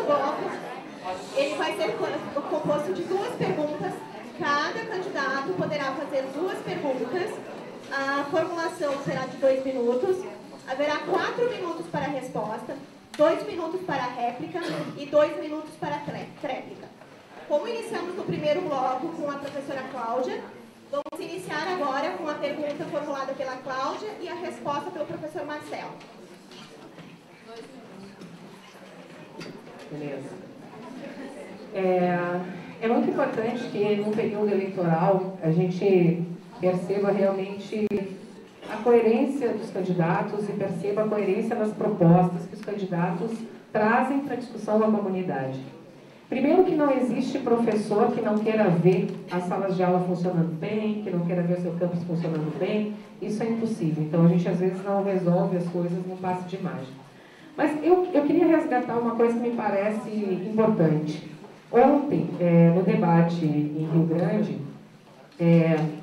bloco, ele vai ser composto de 2 perguntas. Cada candidato poderá fazer 2 perguntas. A formulação será de 2 minutos. Haverá 4 minutos para a resposta, 2 minutos para a réplica e 2 minutos para a tréplica. Como iniciamos no primeiro bloco com a professora Cláudia, vamos iniciar agora com a pergunta formulada pela Cláudia e a resposta pelo professor Marcelo. Beleza. É muito importante que, num período eleitoral, a gente perceba realmente a coerência dos candidatos e perceba a coerência das propostas que os candidatos trazem para a discussão da comunidade. Primeiro, que não existe professor que não queira ver as salas de aula funcionando bem, que não queira ver o seu campus funcionando bem. Isso é impossível. Então, a gente, às vezes, não resolve as coisas num passe de mágica. Mas eu queria resgatar uma coisa que me parece importante. Ontem, no debate em Rio Grande,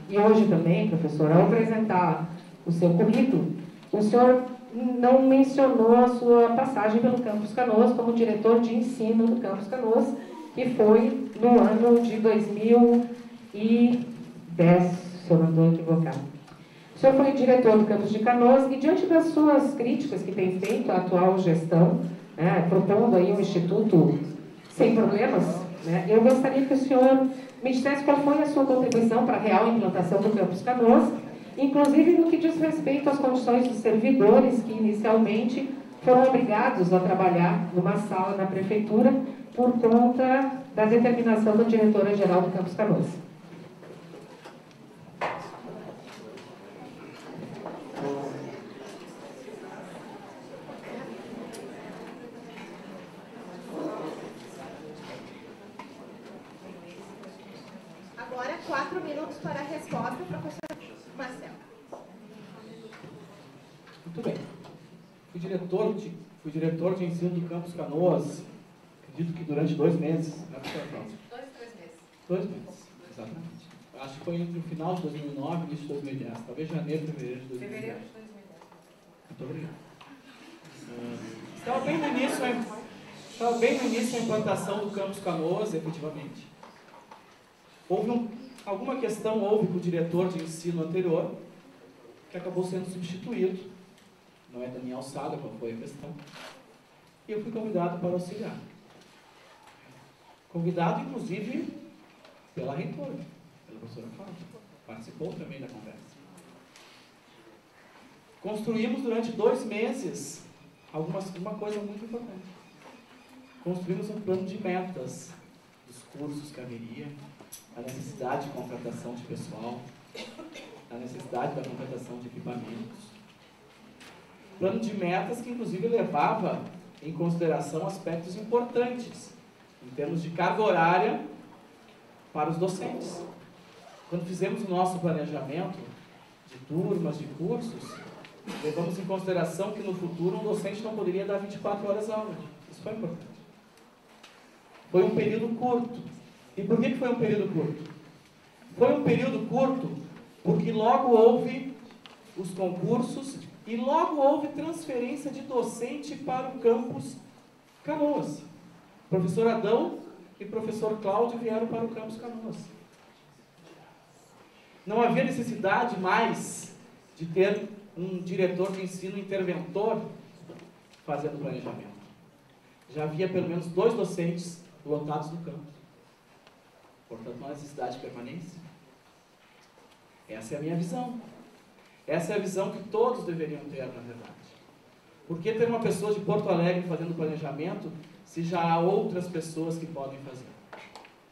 e hoje também, professor, ao apresentar o seu currículo, o senhor não mencionou a sua passagem pelo Campus Canoas como diretor de ensino do Campus Canoas, que foi no ano de 2010, se eu não estou equivocado. O senhor foi diretor do Campus de Canoas e, diante das suas críticas que tem feito à atual gestão, propondo aí um instituto sem problemas, eu gostaria que o senhor me dissesse qual foi a sua contribuição para a real implantação do Campus Canoas, inclusive no que diz respeito às condições dos servidores que inicialmente foram obrigados a trabalhar numa sala na prefeitura por conta da determinação da diretora-geral do Campus Canoas. Agora, 4 minutos para a resposta, professor Marcelo. Muito bem. Fui diretor de ensino do Campus Canoas, acredito que durante 2 meses. Né, professor Cláudio? 2, 3 meses. 2 meses, exatamente. Acho que foi entre o final de 2009 e início de 2010. Talvez janeiro, fevereiro de 2010. Fevereiro de 2010. Muito obrigado. Estava bem no início a implantação do Campus Canoas, efetivamente. Alguma questão houve com o diretor de ensino anterior, que acabou sendo substituído. Não é da minha alçada qual foi a questão. E eu fui convidado para auxiliar. Convidado, inclusive, pela reitora, pela professora Cláudia. Participou também da conversa. Construímos durante 2 meses uma coisa muito importante. Construímos um plano de metas dos cursos que haveria, a necessidade de contratação de pessoal, a necessidade da contratação de equipamentos. Plano de metas que, inclusive, levava em consideração aspectos importantes, em termos de carga horária para os docentes. Quando fizemos o nosso planejamento de turmas, de cursos, levamos em consideração que, no futuro, um docente não poderia dar 24 horas aula. Isso foi importante. Foi um período curto. E por que foi um período curto? Foi um período curto porque logo houve os concursos e logo houve transferência de docente para o campus Canoas. Professor Adão e professor Cláudio vieram para o campus Canoas. Não havia necessidade mais de ter um diretor de ensino interventor fazendo planejamento. Já havia pelo menos 2 docentes lotados no campus. Portanto, não há necessidade de permanência. Essa é a minha visão. Essa é a visão que todos deveriam ter, na verdade. Por que ter uma pessoa de Porto Alegre fazendo planejamento, se já há outras pessoas que podem fazer?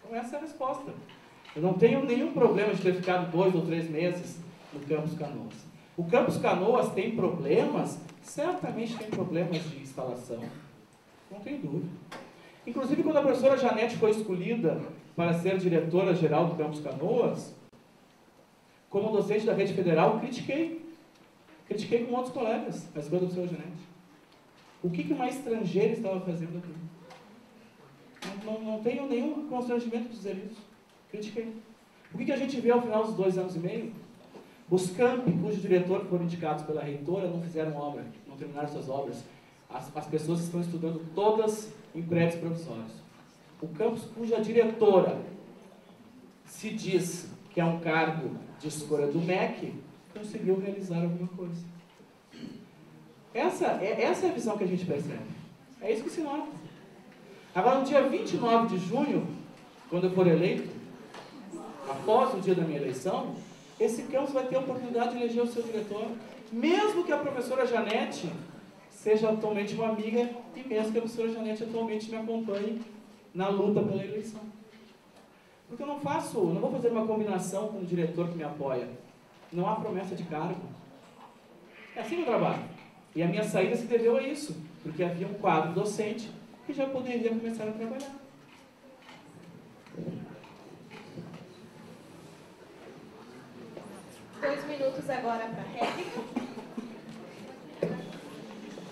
Então, essa é a resposta. Eu não tenho nenhum problema de ter ficado 2 ou 3 meses no Campus Canoas. O Campus Canoas tem problemas? Certamente tem problemas de instalação. Não tenho dúvida. Inclusive, quando a professora Janete foi escolhida para ser diretora-geral do Campus Canoas, como docente da rede federal, critiquei com outros colegas a escolha do Sr. Janete. O que uma estrangeira estava fazendo aqui? Não tenho nenhum constrangimento de dizer isso. Critiquei. O que a gente vê ao final dos 2 anos e meio? Os campi, cujo diretor foram indicados pela reitora, não fizeram obra, não terminaram suas obras. As pessoas estão estudando todas em prédios provisórios. O campus cuja diretora se diz que é um cargo de escolha do MEC, conseguiu realizar alguma coisa. Essa é a visão que a gente percebe. É isso que se nota. Agora, no dia 29 de junho, quando eu for eleito, após o dia da minha eleição, esse campus vai ter a oportunidade de eleger o seu diretor, mesmo que a professora Janete seja atualmente uma amiga e mesmo que a professora Janete atualmente me acompanhe na luta pela eleição. Porque eu não vou fazer uma combinação com o diretor que me apoia. Não há promessa de cargo. É assim que eu trabalho. E a minha saída se deveu a isso, porque havia um quadro docente que já poderia começar a trabalhar. Dois minutos agora para a réplica.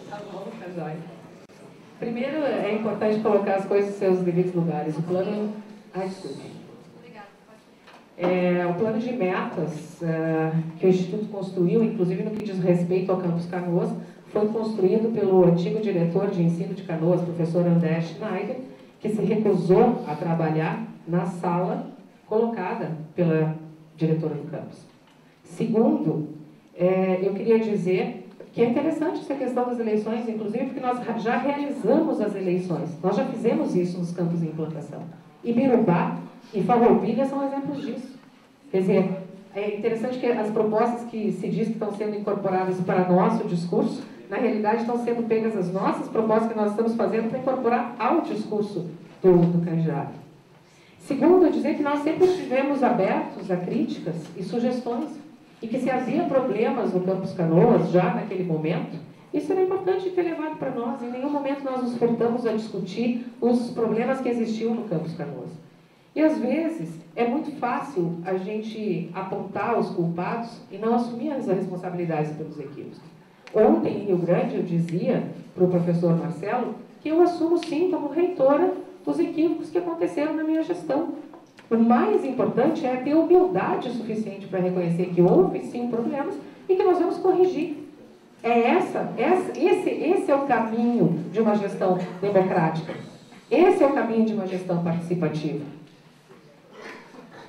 Tá bom, tá jóia. Primeiro, é importante colocar as coisas em seus devidos lugares. O plano... desculpe. O plano de metas que o Instituto construiu, inclusive no que diz respeito ao Campus Canoas, foi construído pelo antigo diretor de ensino de Canoas, professor André Schneider, que se recusou a trabalhar na sala colocada pela diretora do campus. Segundo, eu queria dizer que é interessante essa questão das eleições, inclusive porque nós já realizamos as eleições, nós já fizemos isso nos campos de implantação. Ibirubá e Farroupilha são exemplos disso. Quer dizer, é interessante que as propostas que se diz que estão sendo incorporadas para nosso discurso, na realidade estão sendo pegas as nossas propostas que nós estamos fazendo para incorporar ao discurso do candidato. Segundo, dizer que nós sempre estivemos abertos a críticas e sugestões, e que se havia problemas no Campus Canoas, já naquele momento, isso era importante ter levado para nós. Em nenhum momento nós nos furtamos a discutir os problemas que existiam no Campus Canoas. E, às vezes, é muito fácil a gente apontar os culpados e não assumir as responsabilidades pelos equívocos. Ontem, em Rio Grande, eu dizia para o professor Marcelo que eu assumo, sim, como reitora, os equívocos que aconteceram na minha gestão. O mais importante é ter humildade suficiente para reconhecer que houve, sim, problemas e que nós vamos corrigir. Esse é o caminho de uma gestão democrática. Esse é o caminho de uma gestão participativa.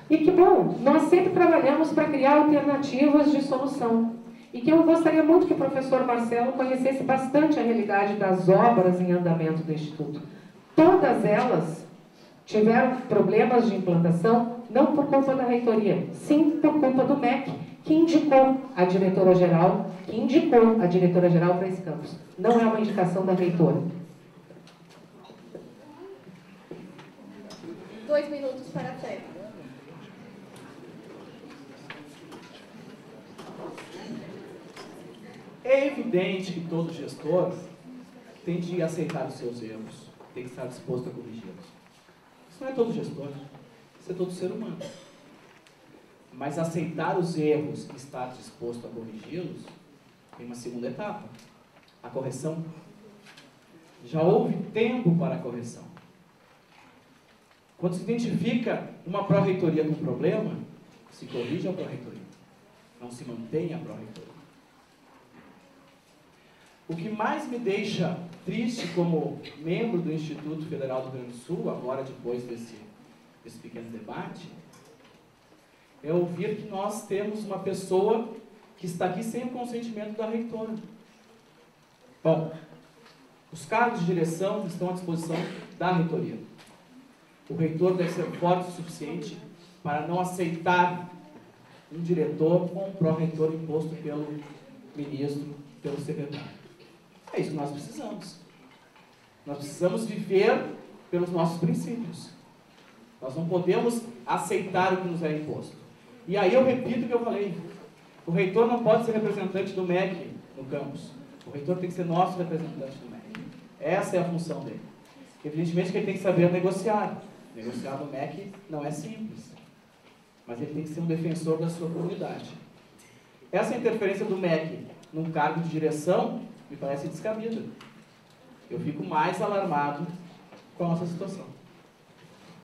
E que bom, nós sempre trabalhamos para criar alternativas de solução. E que eu gostaria muito que o professor Marcelo conhecesse bastante a realidade das obras em andamento do Instituto. Todas elas tiveram problemas de implantação, não por culpa da reitoria, sim por culpa do MEC, que indicou a diretora-geral para esse campus. Não é uma indicação da reitora. 2 minutos para a série. É evidente que todo gestor tem de aceitar os seus erros, tem que estar disposto a corrigi-los. Isso não é todo gestor, isso é todo ser humano. Mas aceitar os erros e estar disposto a corrigi-los tem uma segunda etapa, a correção. Já houve tempo para a correção. Quando se identifica uma pró-reitoria com problema, se corrige a pró-reitoria, não se mantém a pró-reitoria. O que mais me deixa triste como membro do Instituto Federal do Rio Grande do Sul, agora depois desse pequeno debate, é ouvir que nós temos uma pessoa que está aqui sem o consentimento da reitora. Bom, os cargos de direção estão à disposição da reitoria. O reitor deve ser forte o suficiente para não aceitar um diretor ou um pró-reitor imposto pelo ministro, pelo secretário. É isso que nós precisamos. Nós precisamos viver pelos nossos princípios. Nós não podemos aceitar o que nos é imposto. E aí eu repito o que eu falei. O reitor não pode ser representante do MEC no campus. O reitor tem que ser nosso representante do MEC. Essa é a função dele. Evidentemente que ele tem que saber negociar. Negociar no MEC não é simples. Mas ele tem que ser um defensor da sua comunidade. Essa interferência do MEC num cargo de direção me parece descabida. Eu fico mais alarmado com a nossa situação.